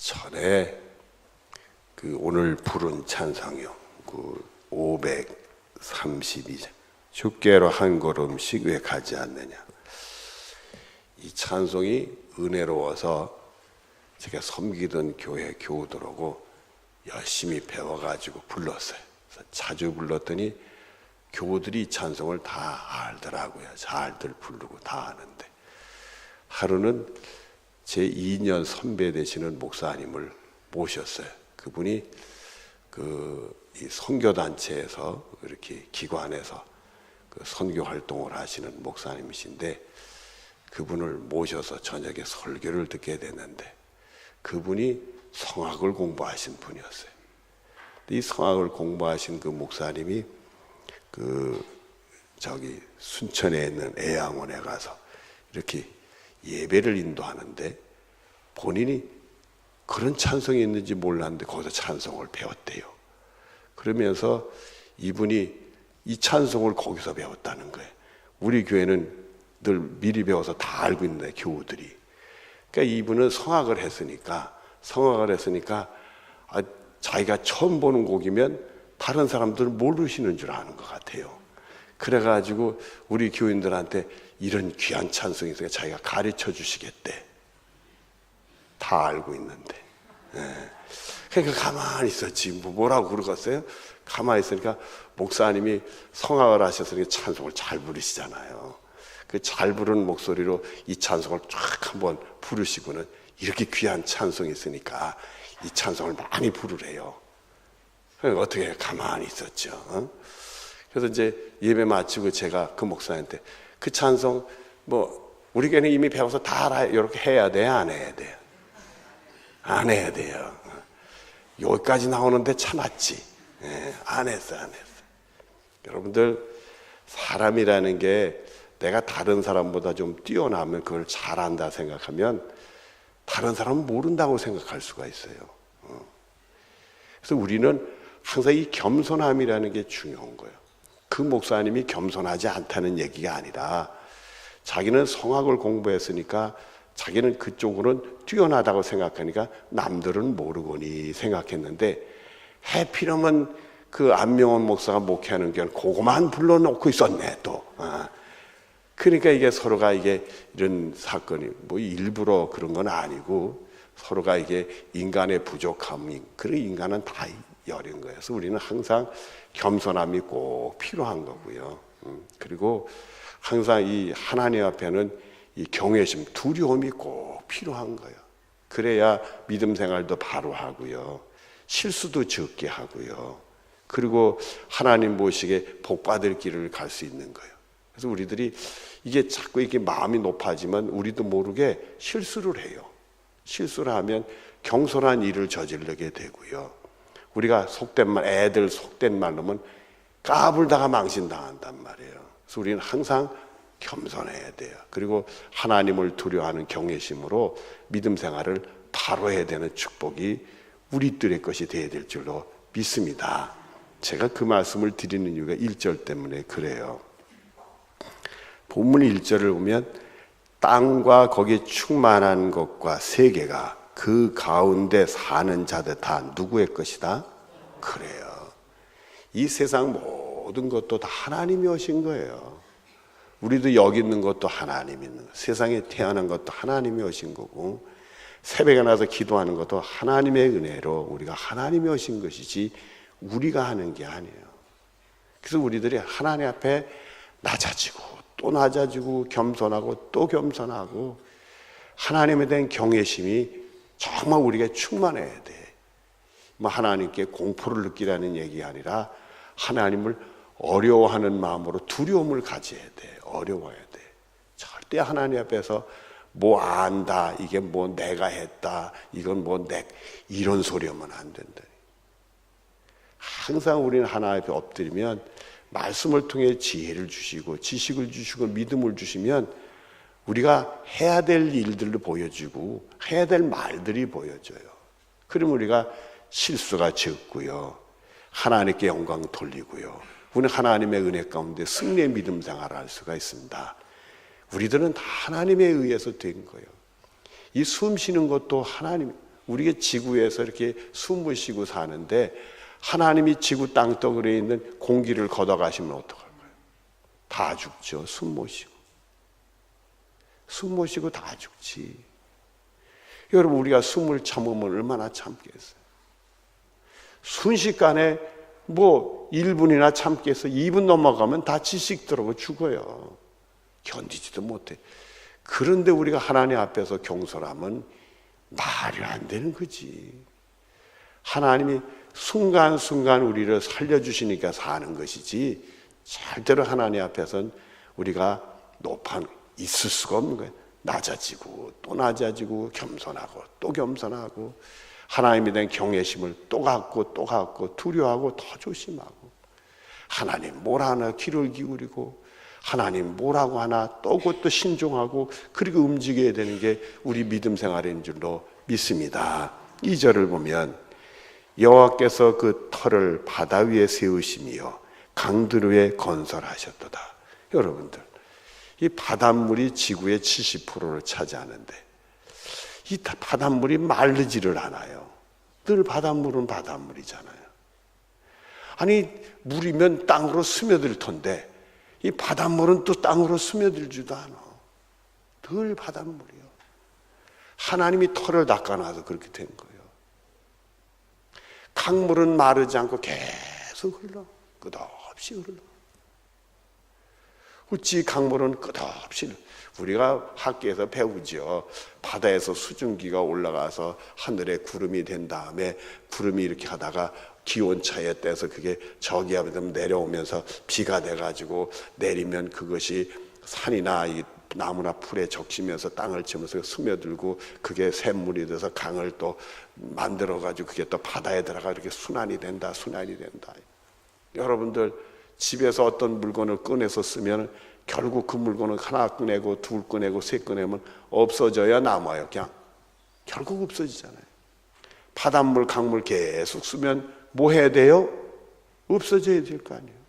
전에 오늘 부른 찬송이요. 532장. 주께로 한 걸음씩 왜 가지 않느냐. 이 찬송이 은혜로워서 제가 섬기던 교회 교우들하고 열심히 배워가지고 불렀어요. 그래서 자주 불렀더니 교우들이 이 찬송을 다 알더라고요. 잘들 부르고 다 아는데, 하루는 제 2년 선배 되시는 목사님을 모셨어요. 그분이 이 선교단체에서 이렇게 기관에서 선교 활동을 하시는 목사님이신데, 그분을 모셔서 저녁에 설교를 듣게 됐는데, 그분이 성악을 공부하신 분이었어요. 이 성악을 공부하신 그 목사님이 순천에 있는 애양원에 가서 이렇게 예배를 인도하는데, 본인이 그런 찬송이 있는지 몰랐는데 거기서 찬송을 배웠대요. 그러면서 이분이 이 찬송을 거기서 배웠다는 거예요. 우리 교회는 늘 미리 배워서 다 알고 있는데, 교우들이. 그러니까 이분은 성악을 했으니까 자기가 처음 보는 곡이면 다른 사람들은 모르시는 줄 아는 것 같아요. 그래가지고 우리 교인들한테 이런 귀한 찬송이 있으니까 자기가 가르쳐 주시겠대. 다 알고 있는데. 그러니까 가만히 있었지. 뭐라고 그러겠어요? 가만히 있으니까 목사님이 성악을 하셔서 찬송을 잘 부르시잖아요. 그 잘 부르는 목소리로 이 찬송을 쫙 한번 부르시고는, 이렇게 귀한 찬송이 있으니까 이 찬송을 많이 부르래요. 그러니까 어떻게 가만히 있었죠. 그래서 이제 예배 마치고 제가 그 목사님한테 그 찬송 우리 교회는 이미 배워서 다 알아요. 이렇게 해야 돼요? 안 해야 돼요? 안 해야 돼요. 여기까지 나오는데 참았지. 안 했어. 여러분들, 사람이라는 게 내가 다른 사람보다 좀 뛰어나면 그걸 잘한다 생각하면 다른 사람은 모른다고 생각할 수가 있어요. 그래서 우리는 항상 이 겸손함이라는 게 중요한 거예요. 그 목사님이 겸손하지 않다는 얘기가 아니라, 자기는 성악을 공부했으니까 자기는 그쪽으로는 뛰어나다고 생각하니까 남들은 모르거니 생각했는데, 해피름은 그 안명원 목사가 목회하는 교회는 그거만 불러놓고 있었네 또. 그러니까 이게 서로가 이런 사건이 일부러 그런 건 아니고, 서로가 인간의 부족함이, 그런 인간은 다 여린 거예요. 그래서 우리는 항상 겸손함이 꼭 필요한 거고요. 그리고 항상 이 하나님 앞에는 이 경외심, 두려움이 꼭 필요한 거예요. 그래야 믿음 생활도 바로 하고요. 실수도 적게 하고요. 그리고 하나님 보시기에 복 받을 길을 갈 수 있는 거예요. 그래서 우리들이 이게 자꾸 이렇게 마음이 높아지면 우리도 모르게 실수를 해요. 실수를 하면 경솔한 일을 저지르게 되고요. 우리가 애들 속된 말로는 까불다가 망신당한단 말이에요. 그래서 우리는 항상 겸손해야 돼요. 그리고 하나님을 두려워하는 경외심으로 믿음 생활을 바로 해야 되는 축복이 우리들의 것이 되어야 될 줄로 믿습니다. 제가 그 말씀을 드리는 이유가 1절 때문에 그래요. 본문 1절을 보면, 땅과 거기에 충만한 것과 세계가 그 가운데 사는 자들 다 누구의 것이다? 그래요. 이 세상 모든 것도 다 하나님이 오신 거예요. 우리도 여기 있는 것도 하나님이 있는 거예요. 세상에 태어난 것도 하나님이 오신 거고, 새벽에 나서 기도하는 것도 하나님의 은혜로 우리가 하나님이 오신 것이지 우리가 하는 게 아니에요. 그래서 우리들이 하나님 앞에 낮아지고 또 낮아지고 겸손하고 또 겸손하고, 하나님에 대한 경외심이 정말 우리가 충만해야 돼. 하나님께 공포를 느끼라는 얘기가 아니라 하나님을 어려워하는 마음으로 두려움을 가져야 돼. 어려워야 돼. 절대 하나님 앞에서 안다, 이게 내가 했다, 이건 이런 소리 하면 안 된다. 항상 우리는 하나님 앞에 엎드리면 말씀을 통해 지혜를 주시고 지식을 주시고 믿음을 주시면 우리가 해야 될 일들을 보여주고 해야 될 말들이 보여져요. 그러면 우리가 실수가 적고요, 하나님께 영광 돌리고요, 우리는 하나님의 은혜 가운데 승리의 믿음 생활을 할 수가 있습니다. 우리들은 다 하나님에 의해서 된 거예요. 이 숨 쉬는 것도 하나님, 우리가 지구에서 이렇게 숨을 쉬고 사는데 하나님이 지구 땅덩어리에 있는 공기를 걷어가시면 어떡할 거예요? 다 죽죠. 숨 못 쉬고. 숨 못 쉬고 다 죽지. 여러분, 우리가 숨을 참으면 얼마나 참겠어요? 순식간에 1분이나 참겠어. 2분 넘어가면 다 지식 들어오고 죽어요. 견디지도 못해. 그런데 우리가 하나님 앞에서 경솔하면 말이 안 되는 거지. 하나님이 순간순간 우리를 살려주시니까 사는 것이지, 절대로 하나님 앞에서는 우리가 높아 있을 수가 없는 거예요. 낮아지고 또 낮아지고 겸손하고 또 겸손하고 하나님에 대한 경외심을 또 갖고 또 갖고 두려워하고 더 조심하고 하나님 뭘 하나 귀를 기울이고 하나님 뭐라고 하나 또 그것도 신중하고 그렇게 움직여야 되는 게 우리 믿음 생활인 줄로 믿습니다. 2절을 보면 여호와께서 그 터를 바다 위에 세우시며 강들 위에 건설하셨도다. 여러분들, 이 바닷물이 지구의 70%를 차지하는데 이 바닷물이 마르지를 않아요. 늘 바닷물은 바닷물이잖아요. 아니, 물이면 땅으로 스며들 텐데 이 바닷물은 또 땅으로 스며들지도 않아. 늘 바닷물이요. 하나님이 터를 닦아놔서 그렇게 된 거예요. 강물은 마르지 않고 계속 흘러. 끝없이 흘러. 어찌 강물은 끝없이, 우리가 학교에서 배우죠. 바다에서 수증기가 올라가서 하늘에 구름이 된 다음에 구름이 이렇게 하다가 기온차에 떼서 그게 저기 하면 내려오면서 비가 돼가지고 내리면 그것이 산이나 이 나무나 풀에 적시면서 땅을 치면서 스며들고 그게 샘물이 돼서 강을 또 만들어가지고 그게 또 바다에 들어가 이렇게 순환이 된다. 여러분들 집에서 어떤 물건을 꺼내서 쓰면 결국 그 물건을 하나 꺼내고 둘 꺼내고 셋 꺼내면 없어져야 남아요. 그냥 결국 없어지잖아요. 바닷물 강물 계속 쓰면 뭐 해야 돼요? 없어져야 될 거 아니에요.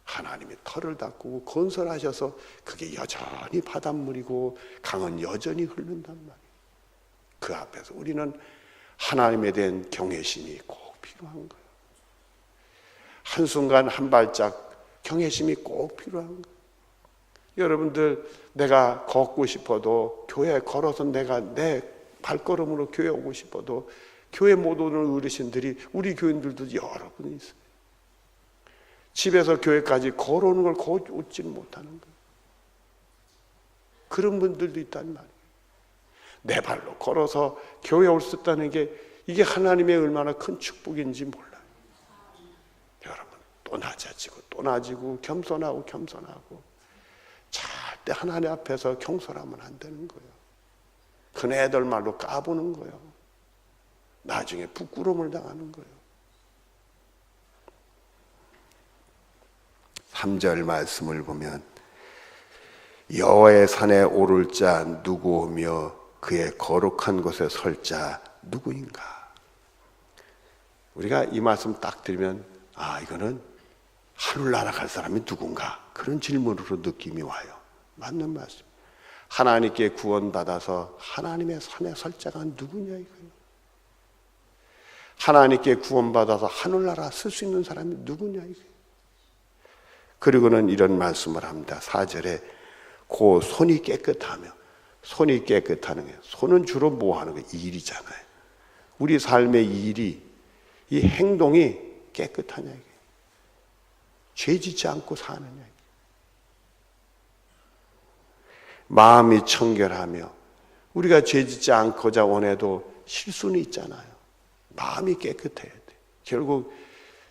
하나님이 터를 닦고 건설하셔서 그게 여전히 바닷물이고 강은 여전히 흐른단 말이에요. 그 앞에서 우리는 하나님에 대한 경외심이 꼭 필요한 거예요. 한순간 한 발짝 경외심이 꼭 필요한 거예요. 여러분들, 내가 걷고 싶어도 교회에 걸어서 내가 내 발걸음으로 교회 오고 싶어도 교회 못 오는 어르신들이 우리 교인들도 여러 분 있어요. 집에서 교회까지 걸어오는 걸 걷지는 못하는 거예요. 그런 분들도 있단 말이에요. 내 발로 걸어서 교회 올 수 있다는 게 이게 하나님의 얼마나 큰 축복인지 몰라요. 여러분, 또 낮아지고 또 낮아지고 겸손하고 절대 하나님 앞에서 경솔하면 안 되는 거예요. 큰 애들 말로 까부는 거예요. 나중에 부끄러움을 당하는 거예요. 3절 말씀을 보면 여호와의 산에 오를 자 누구오며 그의 거룩한 곳에 설 자 누구인가? 우리가 이 말씀 딱 들으면 이거는 하늘 날아갈 사람이 누군가? 그런 질문으로 느낌이 와요. 맞는 말씀. 하나님께 구원받아서 하나님의 산에 설 자가 누구냐 이거예요. 하나님께 구원받아서 하늘나라 쓸 수 있는 사람이 누구냐 이거예요. 그리고는 이런 말씀을 합니다. 4절에 그 손이 깨끗하며, 손이 깨끗하는 게, 손은 주로 뭐 하는 거예요? 일이잖아요. 우리 삶의 일이, 이 행동이 깨끗하냐 이게. 죄 짓지 않고 사느냐. 마음이 청결하며, 우리가 죄 짓지 않고자 원해도 실수는 있잖아요. 마음이 깨끗해야 돼. 결국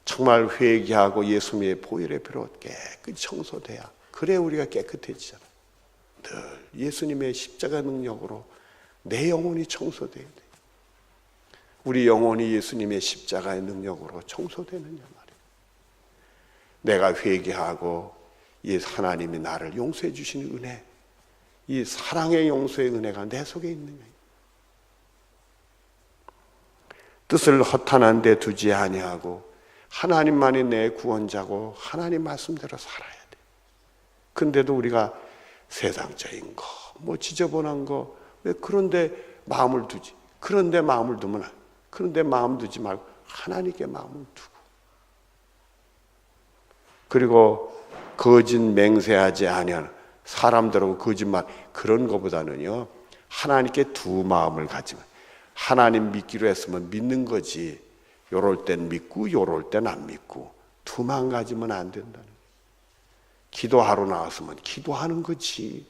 정말 회개하고 예수님의 보혈의 피로 깨끗이 청소돼야, 그래 우리가 깨끗해지잖아요. 늘 예수님의 십자가 능력으로 내 영혼이 청소돼야 돼. 우리 영혼이 예수님의 십자가의 능력으로 청소되느냐 말이에요. 내가 회개하고 이 하나님이 나를 용서해 주시는 은혜, 이 사랑의 용서의 은혜가 내 속에 있느냐. 뜻을 허탄한 데 두지 아니하고 하나님만이 내 구원자고 하나님 말씀대로 살아야 돼. 근데도 우리가 세상적인 거, 뭐 지저분한 거, 왜 그런데 마음을 두지? 그런데 마음을 두면 그런데 마음 두지 말고 하나님께 마음을 두고, 그리고 거짓 맹세하지 아니하는 사람들하고 거짓말 그런 것보다는요, 하나님께 두 마음을 가지면, 하나님 믿기로 했으면 믿는 거지, 요럴 땐 믿고 요럴 땐 안 믿고 두 마음 가지면 안 된다는 거예요. 기도하러 나왔으면 기도하는 거지,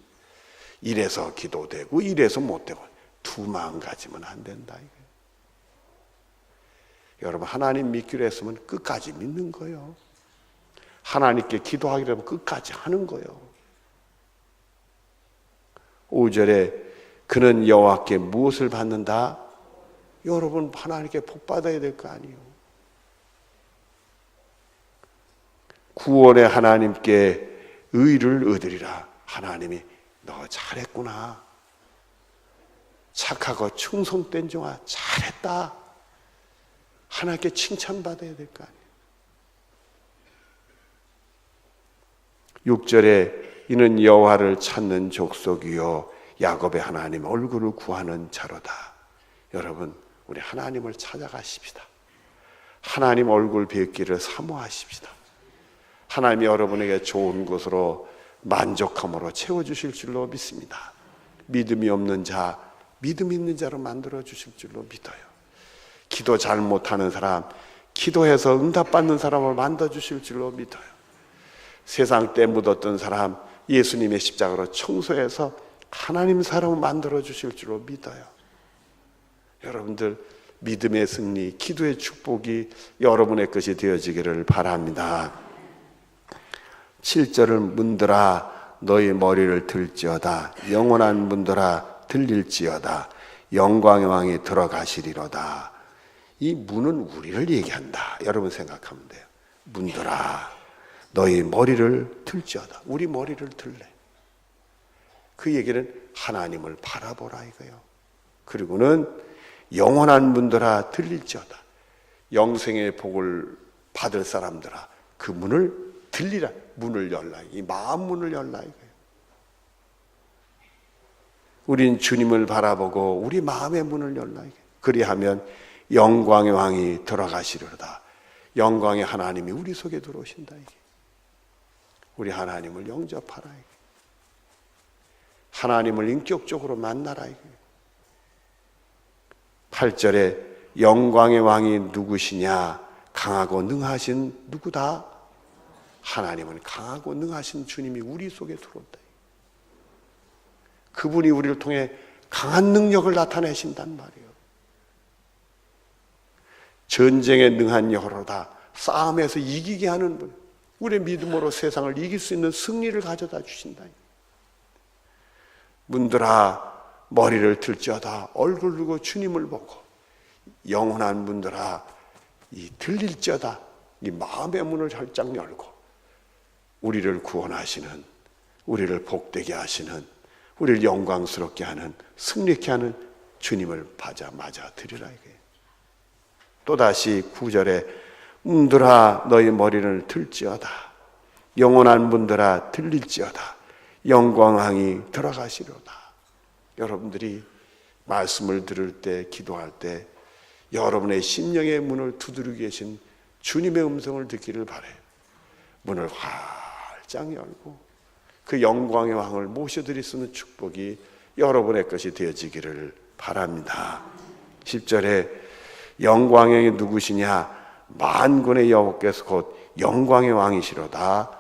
이래서 기도되고 이래서 못 되고 두 마음 가지면 안 된다 이거예요. 여러분, 하나님 믿기로 했으면 끝까지 믿는 거예요. 하나님께 기도하기로 하면 끝까지 하는 거예요. 5절에 그는 여호와께 무엇을 받는다? 여러분, 하나님께 복 받아야 될 거 아니에요. 구원의 하나님께 의를 얻으리라. 하나님이 너 잘했구나, 착하고 충성된 종아 잘했다, 하나님께 칭찬받아야 될 거 아니에요. 6절에 이는 여호와를 찾는 족속이요 야곱의 하나님 얼굴을 구하는 자로다. 여러분, 우리 하나님을 찾아가십시다. 하나님 얼굴 뵙기를 사모하십시다. 하나님이 여러분에게 좋은 것으로 만족함으로 채워주실 줄로 믿습니다. 믿음이 없는 자, 믿음 있는 자로 만들어 주실 줄로 믿어요. 기도 잘 못하는 사람, 기도해서 응답받는 사람을 만들어 주실 줄로 믿어요. 세상 때 묻었던 사람, 예수님의 십자가로 청소해서 하나님 사람을 만들어 주실 줄로 믿어요. 여러분들, 믿음의 승리, 기도의 축복이 여러분의 것이 되어지기를 바랍니다. 7절을 문들아 너희 머리를 들지어다, 영원한 문들아 들릴지어다, 영광의 왕이 들어가시리로다. 이 문은 우리를 얘기한다. 여러분 생각하면 돼요. 문들아 너희 머리를 들지어다. 우리 머리를 들래. 그 얘기는 하나님을 바라보라 이거예요. 그리고는 영원한 문들아 들릴지어다. 영생의 복을 받을 사람들아 그 문을 들리라. 문을 열라. 이 마음 문을 열라 이거예요. 우린 주님을 바라보고 우리 마음의 문을 열라 이거예요. 그리하면 영광의 왕이 들어가시리로다. 영광의 하나님이 우리 속에 들어오신다 이게. 우리 하나님을 영접하라 이게. 하나님을 인격적으로 만나라 이게. 8절에 영광의 왕이 누구시냐? 강하고 능하신 누구다? 하나님은 강하고 능하신 주님이 우리 속에 들어온다. 그분이 우리를 통해 강한 능력을 나타내신단 말이에요. 전쟁에 능한 여호로다. 싸움에서 이기게 하는 분, 우리의 믿음으로 세상을 이길 수 있는 승리를 가져다 주신다. 문들아 머리를 들지어다. 얼굴 들고 주님을 보고, 영원한 문들아 이 들릴지어다. 이 마음의 문을 활짝 열고 우리를 구원하시는, 우리를 복되게 하시는, 우리를 영광스럽게 하는, 승리케 하는 주님을 맞아 드리라 이거예요. 또다시 9절에 문들아 너희 머리를 들지어다. 영원한 문들아 들릴지어다. 영광왕이 들어가시려다. 여러분들이 말씀을 들을 때, 기도할 때 여러분의 심령의 문을 두드리고 계신 주님의 음성을 듣기를 바라요. 문을 활짝 열고 그 영광의 왕을 모셔드릴 수 있는 축복이 여러분의 것이 되어지기를 바랍니다. 10절에 영광의 왕이 누구시냐? 만군의 여호와께서 곧 영광의 왕이시로다.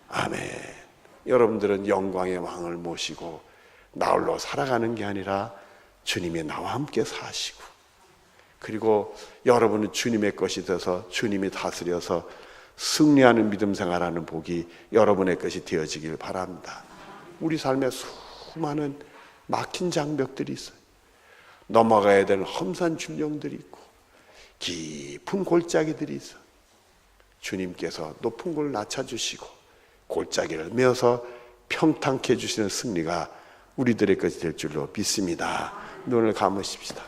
아멘. 여러분들은 영광의 왕을 모시고 나홀로 살아가는 게 아니라 주님이 나와 함께 사시고, 그리고 여러분은 주님의 것이 돼서 주님이 다스려서 승리하는 믿음 생활하는 복이 여러분의 것이 되어지길 바랍니다. 우리 삶에 수많은 막힌 장벽들이 있어요. 넘어가야 될 험산 줄령들이 있고 깊은 골짜기들이 있어. 주님께서 높은 곳을 낮춰주시고 골짜기를 메어서 평탄케 해주시는 승리가 우리들의 것이 될 줄로 믿습니다. 눈을 감으십시다.